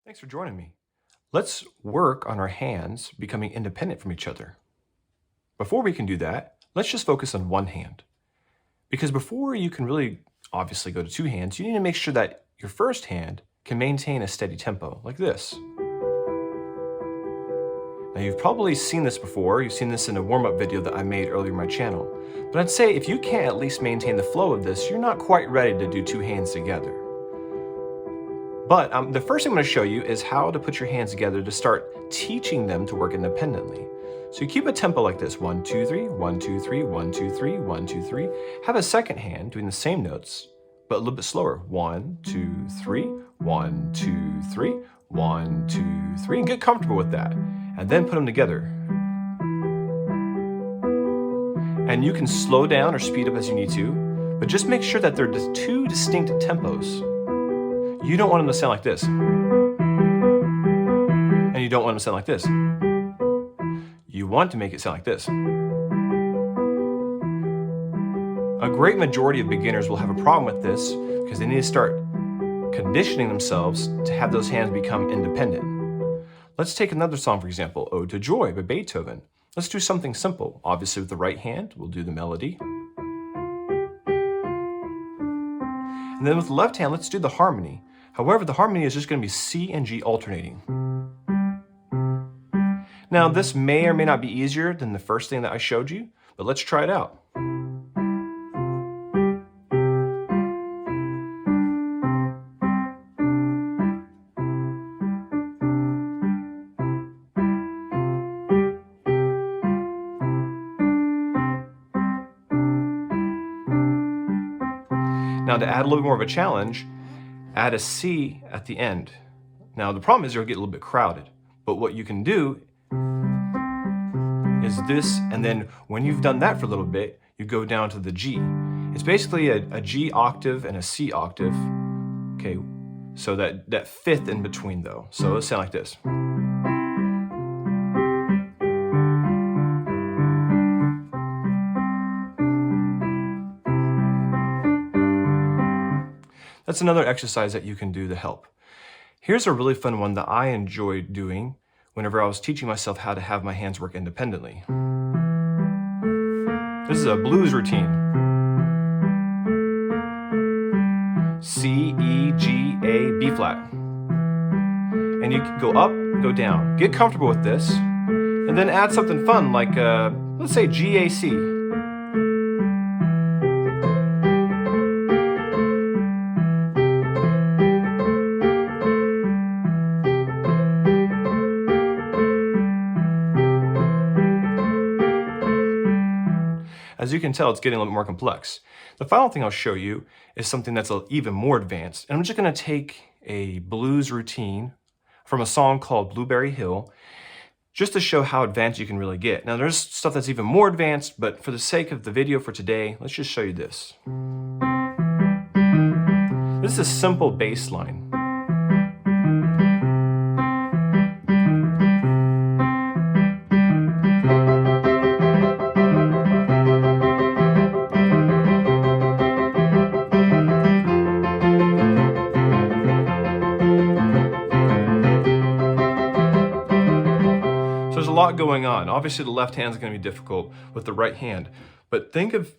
Thanks for joining me. Let's work on our hands becoming independent from each other. Before we can do that, let's just focus on one hand. Because before you can really obviously go to two hands, you need to make sure that your first hand can maintain a steady tempo, like this. Now you've probably seen this before, you've seen this in a warm-up video that I made earlier in my channel. But I'd say if you can't at least maintain the flow of this, you're not quite ready to do two hands together. But the first thing I'm going to show you is how to put your hands together to start teaching them to work independently. So you keep a tempo like this, 1, 2, 3, 1, 2, 3, 1, 2, 3, 1, 2, 3. Have a second hand doing the same notes, but a little bit slower. 1, 2, 3, 1, 2, 3, 1, 2, 3, and get comfortable with that. And then put them together. And you can slow down or speed up as you need to, but just make sure that they're just two distinct tempos. You don't want them to sound like this. And you don't want them to sound like this. You want to make it sound like this. A great majority of beginners will have a problem with this because they need to start conditioning themselves to have those hands become independent. Let's take another song, for example, Ode to Joy by Beethoven. Let's do something simple. Obviously with the right hand, we'll do the melody. And then with the left hand, let's do the harmony. However, the harmony is just going to be C and G alternating. Now, this may or may not be easier than the first thing that I showed you, but let's try it out. Now, to add a little more of a challenge, add a C at the end. Now, the problem is you'll get a little bit crowded, but what you can do is this, and then when you've done that for a little bit, you go down to the G. It's basically a G octave and a C octave. Okay, so that fifth in between though. So it'll sound like this. That's another exercise that you can do to help. Here's a really fun one that I enjoyed doing whenever I was teaching myself how to have my hands work independently. This is a blues routine. C, E, G, A, B flat. And you can go up, go down. Get comfortable with this, and then add something fun like, let's say G, A, C. As you can tell, it's getting a little bit more complex. The final thing I'll show you is something that's even more advanced. And I'm just gonna take a blues routine from a song called Blueberry Hill, just to show how advanced you can really get. Now there's stuff that's even more advanced, but for the sake of the video for today, let's just show you this. This is a simple bass line. There's a lot going on. Obviously the left hand is going to be difficult with the right hand, but think of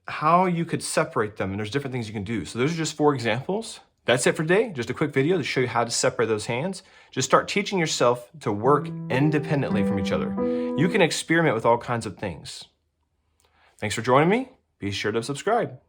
how you could separate them, and there's different things you can do. So those are just 4 examples. That's it for today. Just a quick video to show you how to separate those hands. Just start teaching yourself to work independently from each other. You can experiment with all kinds of things. Thanks for joining me. Be sure to subscribe.